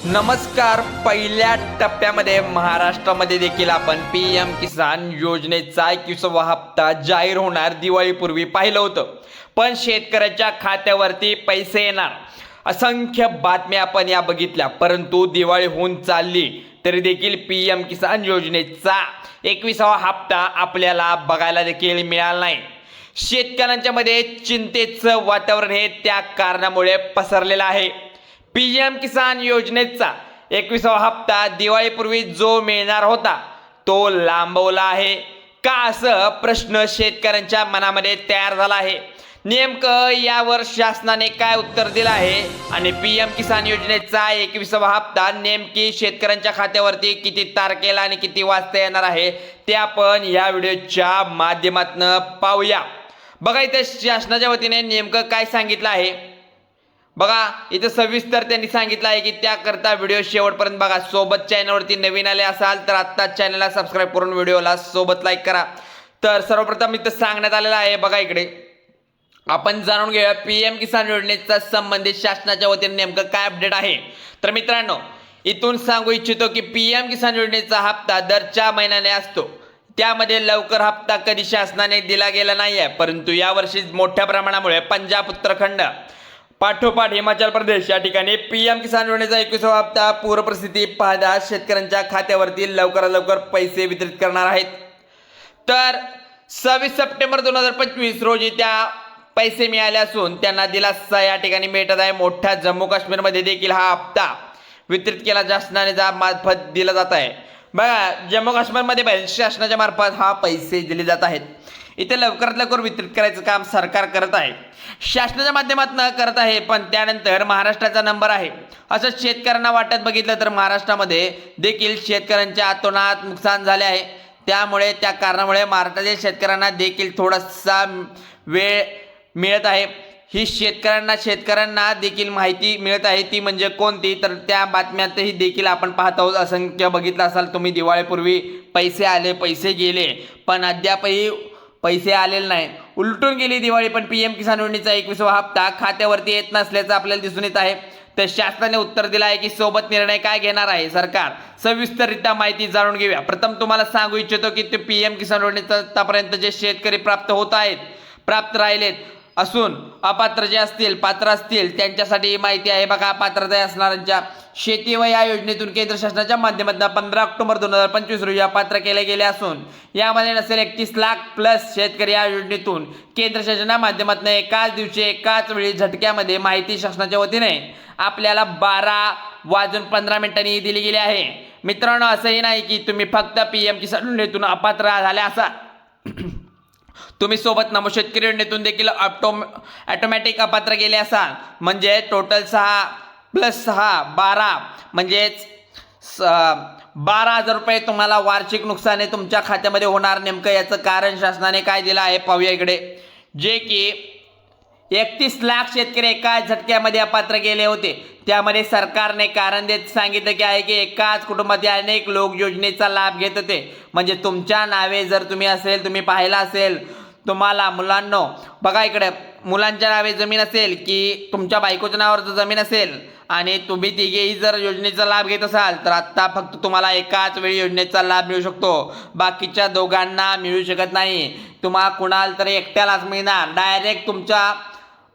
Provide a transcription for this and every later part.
नमस्कार. पहिल्या टप्प्यामध्ये महाराष्ट्रामध्ये देखील आपण PM किसान योजनेचा 21वा हप्ता जाहीर होणार दिवाळीपूर्वी पाहिलं होतं. पण शेतकऱ्याच्या खात्यावरती पैसे येणार असंख्य बातम्या आपण या बघितल्या. परंतु दिवाळी होऊन चालली तरी देखील PM किसान योजनेचा 21वा हप्ता आपल्याला बघायला देखील मिळाला नाही. शेतकऱ्यांच्या मध्ये चिंतेचं वातावरण हे त्या कारणामुळे पसरलेलं आहे. PM किसान योजनेचा 21वा हप्ता दिवाळीपूर्वी जो मिळणार होता तो लांबवला आहे का, असं प्रश्न शेतकऱ्यांच्या मनामध्ये तयार झाला आहे. नेमकं यावर शासनाने काय उत्तर दिलं आहे आणि PM किसान योजनेचा 21वा हप्ता नेमकी शेतकऱ्यांच्या खात्यावरती किती तारखेला आणि किती वाजता येणार आहे ते आपण या व्हिडिओच्या माध्यमातून पाहूया. बघा इथे शासनाच्या वतीने नेमकं काय सांगितलं आहे. बघा इथं सविस्तर त्यांनी सांगितलं आहे की त्याकरता व्हिडिओ शेवटपर्यंत बघा. सोबत चॅनलवरती नवीन आले असाल तर आत्ताच चॅनलला सबस्क्राईब करून व्हिडिओला सोबत लाईक करा. तर सर्वप्रथम इथं सांगण्यात आलेलं आहे. बघा इकडे आपण जाणून घेऊया PM किसान योजनेचा संबंधित शासनाच्या वतीने नेमकं काय अपडेट आहे. तर मित्रांनो इथून सांगू इच्छितो की PM किसान योजनेचा हप्ता दर 4 महिन्याने असतो. त्यामध्ये लवकर हप्ता कधी शासनाने दिला गेला नाही आहे. परंतु यावर्षी मोठ्या प्रमाणामुळे पंजाब, उत्तराखंड पाठोपाठ हिमाचल प्रदेश या ठिकाणी PM किसान योजनेचा 21वा हप्ता पूरपरिस्थिती पाहता शेतकऱ्यांच्या खात्यावरती लवकरात लवकर पैसे वितरित करणार आहेत. तर 26 सप्टेंबर 2025 रोजी त्या पैसे मिळाले असून त्यांना दिलासा या ठिकाणी मिळत आहे. मोठ्या जम्मू काश्मीरमध्ये देखील हा हप्ता वितरित केला शासनाने मार्फत दिला जात आहे. बघा जम्मू काश्मीरमध्ये शासनाच्या मार्फत हा पैसे दिले जात आहेत. इथे लवकरात लवकर वितरित करायचं काम सरकार करत आहे, शासनाच्या माध्यमातून करत आहे. पण त्यानंतर महाराष्ट्राचा नंबर आहे असं शेतकऱ्यांना वाटत बघितलं तर महाराष्ट्रामध्ये देखील शेतकऱ्यांच्या अतोनात नुकसान झाले आहे. त्यामुळे त्या कारणामुळे महाराष्ट्रातील शेतकऱ्यांना देखील थोडासा वेळ मिळत आहे. ही शेतकऱ्यांना देखील माहिती मिळत आहे. ती म्हणजे कोणती, तर त्या बातम्यातही देखील आपण पाहत आहोत. असंख्य बघितलं असाल तुम्ही दिवाळीपूर्वी पैसे आले पैसे गेले पण अद्यापही पैसे आलेले नाही. उलटून गेली दिवाळी पण PM किसान योजनेचा 21वा हप्ता खात्यावरती येत नसल्याचं आपल्याला दिसून येत आहे. तर शासनाने उत्तर दिलं आहे की सोबत निर्णय काय घेणार आहे सरकार, सविस्तररित्या माहिती जाणून घेऊया. प्रथम तुम्हाला सांगू इच्छितो की ते PM किसान योजनेचा आतापर्यंत जे शेतकरी प्राप्त राहिलेत असून अपात्र जे असतील पात्र असतील त्यांच्यासाठी माहिती आहे. बघा पात्रता असणाऱ्यांच्या शेती व या योजनेतून केंद्र शासनाच्या माध्यमातून 15 ऑक्टोबर 2025 रोजी अपात्र केले गेले असून यामध्ये नसेल 31 लाख प्लस शेतकरी या योजनेतून केंद्र शासनाच्या माध्यमातून एकाच दिवशी एकाच वेळी झटक्यामध्ये माहिती शासनाच्या वतीने आपल्याला 12:15 दिली गेली आहे. मित्रांनो असंही नाही की तुम्ही फक्त PM किसान योजनेतून अपात्र झाले असा. तुम्ही सोबत नमो शेतकरी योजनेतून देखील ऑटोमॅटिक अपात्र गेले असाल. म्हणजे टोटल 6 + 6 12 म्हणजेच 12,000 रुपये तुम्हाला वार्षिक नुकसान तुमच्या खात्यामध्ये होणार. नेमकं याचं कारण शासनाने काय दिलं आहे पाहूया इकडे. जे की 31 लाख शेतकरी एका झटक्यामध्ये अपात्र गेले होते. त्यामध्ये सरकारने कारण देत सांगितलं की आहे की एकाच कुटुंबातील अनेक लोक योजनेचा लाभ घेत होते. म्हणजे तुमच्या नावे जर तुम्ही असेल, तुम्ही पाहिला असेल, तुम्हाला मुलांनो बघा इकडे मुलांच्या नावे जमीन असेल की तुमच्या बायकोच्या नावावर जर जमीन असेल आणि तुम्ही तिघेही जर योजनेचा लाभ घेत असाल तर आत्ता फक्त तुम्हाला एकाच वेळी योजनेचा लाभ मिळू शकतो. बाकीच्या दोघांना मिळू शकत नाही. तुम्हाला कुणाला तरी एकट्यालाच मिळणार. डायरेक्ट तुमच्या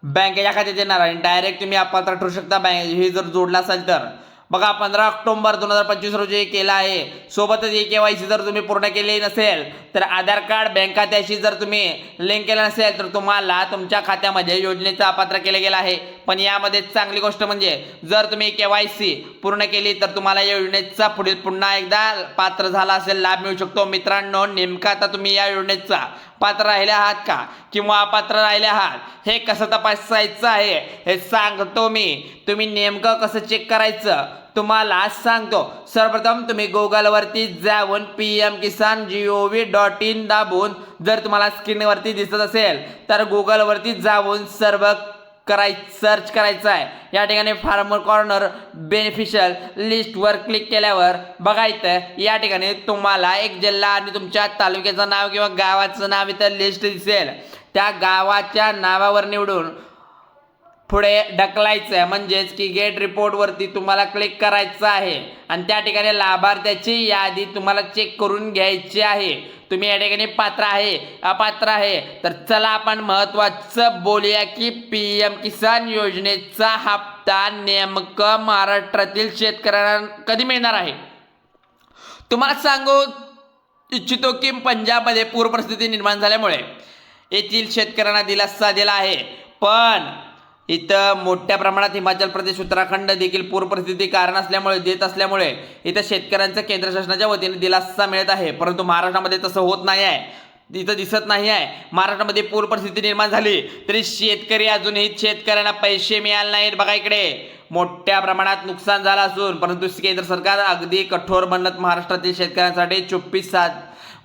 बँकेच्या खात्यात येणार आणि डायरेक्ट तुम्ही अपात्र ठरू शकता हे जर जोडला असेल तर. बघा 15 ऑक्टोबर 2025 रोजी केला आहे. सोबतच KYC जर तुम्ही पूर्ण केले नसेल तर आधार कार्ड बँक खात्याशी जर तुम्ही लिंक केलं नसेल तर तुम्हाला तुमच्या खात्यामध्ये योजनेचा अपात्र केले गेला आहे. पण यामध्ये चांगली गोष्ट म्हणजे जर तुम्ही KYC पूर्ण केली तर तुम्हाला या योजनेचा पुढील पुन्हा एकदा पात्र झाला असेल लाभ मिळू शकतो. मित्रांनो नेमका आता तुम्ही या योजनेचा पात्र राहिले आहात का किंवा अपात्र राहिले आहात हे कसं तपासायचं आहे हे सांगतो मी. तुम्ही नेमकं कसं चेक करायचं तुम्हाला सांगतो. सर्वप्रथम तुम्ही गुगलवरती जाऊन PM किसान gov.in दाबून जर तुम्हाला स्क्रीनवरती दिसत असेल तर गुगलवरती जाऊन सर्च करायचं आहे. या ठिकाणी फार्मर कॉर्नर बेनिफिशियल लिस्टवर क्लिक केल्यावर बघा इथं या ठिकाणी तुम्हाला एक जिल्हा आणि तुमच्या तालुक्याचं नाव किंवा गावाचं नाव इथं लिस्ट दिसेल. त्या गावाच्या नावावर निवडून पुढे ढकलायचं आहे, म्हणजेच की गेट रिपोर्टवरती तुम्हाला क्लिक करायचं आहे आणि त्या ठिकाणी लाभार्थ्याची यादी तुम्हाला चेक करून घ्यायची आहे. तुम्ही या ठिकाणी पात्र आहे अपात्र आहे. तर चला आपण महत्त्वाचं बोलूया की PM किसान योजनेचा हप्ता नेमकं महाराष्ट्रातील शेतकऱ्यांना कधी मिळणार आहे. तुम्हाला सांगू इच्छितो की पंजाबमध्ये पूर परिस्थिती निर्माण झाल्यामुळे येथील शेतकऱ्यांना दिलासा दिला आहे, पण इथं मोठ्या प्रमाणात हिमाचल प्रदेश उत्तराखंड देखील पूर परिस्थिती कारण असल्यामुळे देत असल्यामुळे इथं शेतकऱ्यांचा केंद्र शासनाच्या वतीने दिलासा मिळत आहे, परंतु महाराष्ट्रामध्ये तसं होत नाही आहे, इथं दिसत नाही आहे. महाराष्ट्रामध्ये पूर परिस्थिती निर्माण झाली तरी शेतकरी अजूनही शेतकऱ्यांना पैसे मिळाले नाहीत. बघा इकडे मोठ्या प्रमाणात नुकसान झालं असून परंतु केंद्र सरकार अगदी कठोर बनत महाराष्ट्रातील शेतकऱ्यांसाठी 24/7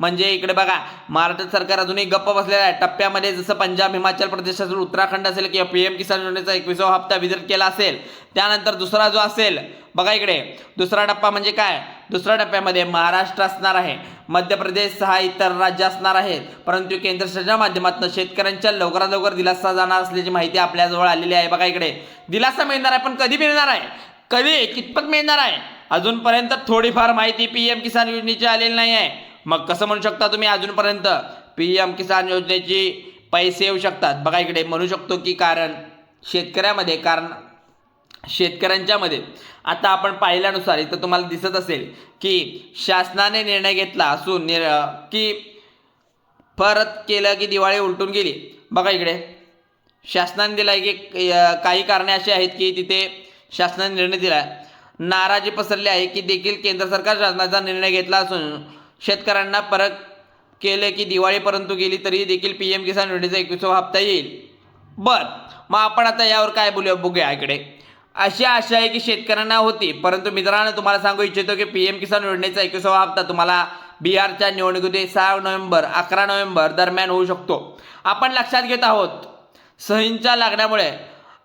म्हणजे इकडे बघा महाराष्ट्र सरकार अजूनही गप्प बसलेलं आहे. टप्प्यामध्ये जसं पंजाब हिमाचल प्रदेश असेल उत्तराखंड असेल किंवा PM किसान योजनेचा 21वा हप्ता वितरित केला असेल, त्यानंतर दुसरा जो असेल बघा इकडे दुसरा टप्पा म्हणजे काय, दुसऱ्या टप्प्यामध्ये महाराष्ट्र असणार आहे, मध्य प्रदेश 6 इतर राज्य असणार आहेत, परंतु केंद्र शासनाच्या माध्यमातून शेतकऱ्यांच्या लवकरात लवकर दिलासा जाणार असल्याची माहिती आपल्याजवळ आलेली आहे. बघा इकडे दिलासा मिळणार आहे, पण कधी मिळणार आहे, कधी कितपत मिळणार आहे अजूनपर्यंत थोडीफार माहिती PM किसान योजनेची आलेली नाही आहे. मग कसं म्हणू शकता तुम्ही अजूनपर्यंत PM किसान योजनेची पैसे येऊ शकतात. बघा इकडे म्हणू शकतो की कारण शेतकऱ्यांच्यामध्ये आता आपण पाहिल्यानुसार इथं तुम्हाला दिसत असेल की शासनाने निर्णय घेतला असून की परत केलं की दिवाळी उलटून गेली. बघा इकडे शासनाने दिला की काही कारणे अशी आहेत की तिथे शासनाने निर्णय दिला, नाराजी पसरली आहे की देखील केंद्र सरकार शासनाचा निर्णय घेतला असून शेतकऱ्यांना परत केले की दिवाळी परंतु गेली तरी देखील PM किसान योजनेचा 21वा हप्ता येईल. बर मग आपण आता यावर काय बघूया. इकडे अशी आशा आहे की शेतकऱ्यांना होती, परंतु मित्रांनो तुम्हाला सांगू इच्छितो की PM किसान योजनेचा 21वा हप्ता तुम्हाला बिहारच्या निवडणुकीत 6 नोव्हेंबर 11 नोव्हेंबर दरम्यान होऊ शकतो. आपण लक्षात घेत आहोत सहींच्या लागण्यामुळे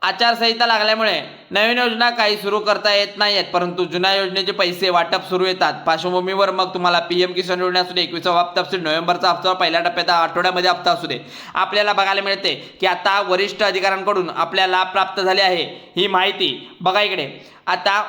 आचारसंहिता लागल्यामुळे नवीन योजना काही सुरू करता येत नाही आहेत, परंतु जुन्या योजनेचे पैसे वाटप सुरू येतात. पार्श्वभूमीवर मग तुम्हाला PM किसान योजना असू दे 21वा हप्ता असू दे नोव्हेंबरचा हप्ता पहिल्या टप्प्यात आठवड्यामध्ये हप्ता असू दे आपल्याला बघायला मिळते की आता वरिष्ठ अधिकाऱ्यांकडून आपल्याला लाभ प्राप्त झाले आहे ही माहिती. बघा इकडे आता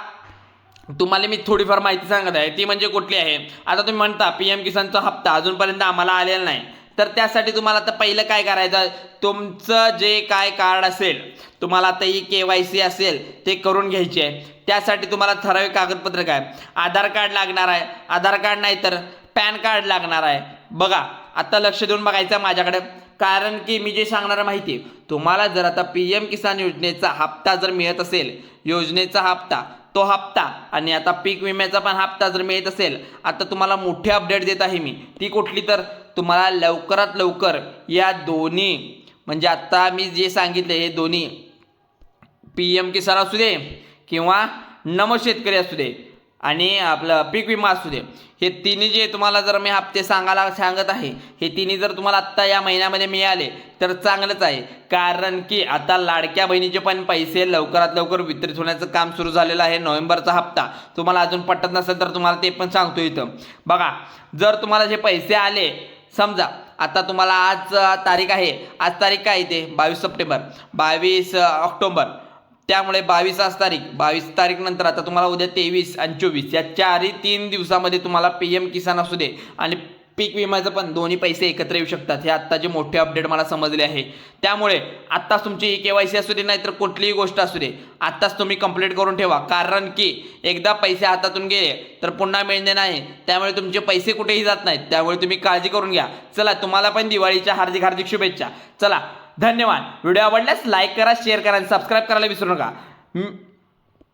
तुम्हाला मी थोडीफार माहिती सांगत आहे ती म्हणजे कुठली आहे. आता तुम्ही म्हणता PM किसानचा हप्ता अजूनपर्यंत आम्हाला आलेला नाही, तर त्यासाठी तुम्हाला आता पहिलं काय करायचं, तुमचं जे काय कार्ड असेल तुम्हाला आता KYC असेल ते करून घ्यायचे आहे. त्यासाठी तुम्हाला ठराविक कागदपत्र काय आधार कार्ड लागणार आहे, आधार कार्ड नाही तर पॅन कार्ड लागणार आहे. बघा आता लक्ष देऊन बघायचं माझ्याकडे, कारण की मी जे सांगणार माहिती तुम्हाला जर आता PM किसान योजनेचा हप्ता जर मिळत असेल, योजनेचा हप्ता तो हप्ता आणि आता पीक विम्याचा पण हप्ता जर मिळत असेल, आता तुम्हाला मोठी अपडेट देत आहे मी. ती कुठली तर तुम्हाला लवकरात लवकर या दोन्ही म्हणजे आता मी जे सांगितले हे दोन्ही PM किसान असू दे किंवा नमो शेतकरी असू दे आणि आपलं पीक विमा असू दे, हे तिन्ही जे तुम्हाला जर मी हप्ते सांगत आहे हे तिन्ही जर तुम्हाला आत्ता या महिन्यामध्ये मिळाले तर चांगलंच आहे. कारण की आता लाडक्या बहिणीचे पण पैसे लवकरात लवकर वितरित होण्याचं काम सुरू झालेलं आहे. नोव्हेंबरचा हप्ता तुम्हाला अजून पटत नसेल तर तुम्हाला ते पण सांगतो इथं. बघा जर तुम्हाला जे पैसे आले समजा आता तुम्हाला आज तारीख आहे, आज तारीख काय येते 22 सप्टेंबर 22 ऑक्टोबर, त्यामुळे 22 तारीख नंतर आता तुम्हाला उद्या 23 आणि 24 या 3 दिवसामध्ये तुम्हाला PM किसान असू दे आणि पीक विम्याचं पण दोन्ही पैसे एकत्र येऊ शकतात. हे आत्ताचे मोठे अपडेट मला समजले आहे. त्यामुळे आत्ताच तुमची KYC असू दे नाहीतर कुठलीही गोष्ट असू दे आत्ताच तुम्ही कंप्लीट करून ठेवा, कारण की एकदा पैसे हातातून गेले तर पुन्हा मिळणे नाही. त्यामुळे तुमचे पैसे कुठेही जात नाहीत, त्यामुळे तुम्ही काळजी करून घ्या. चला तुम्हाला पण दिवाळीच्या हार्दिक हार्दिक शुभेच्छा. चला धन्यवाद. व्हिडिओ आवडल्यास लाईक करा, शेअर करा आणि सबस्क्राईब करायला विसरू नका.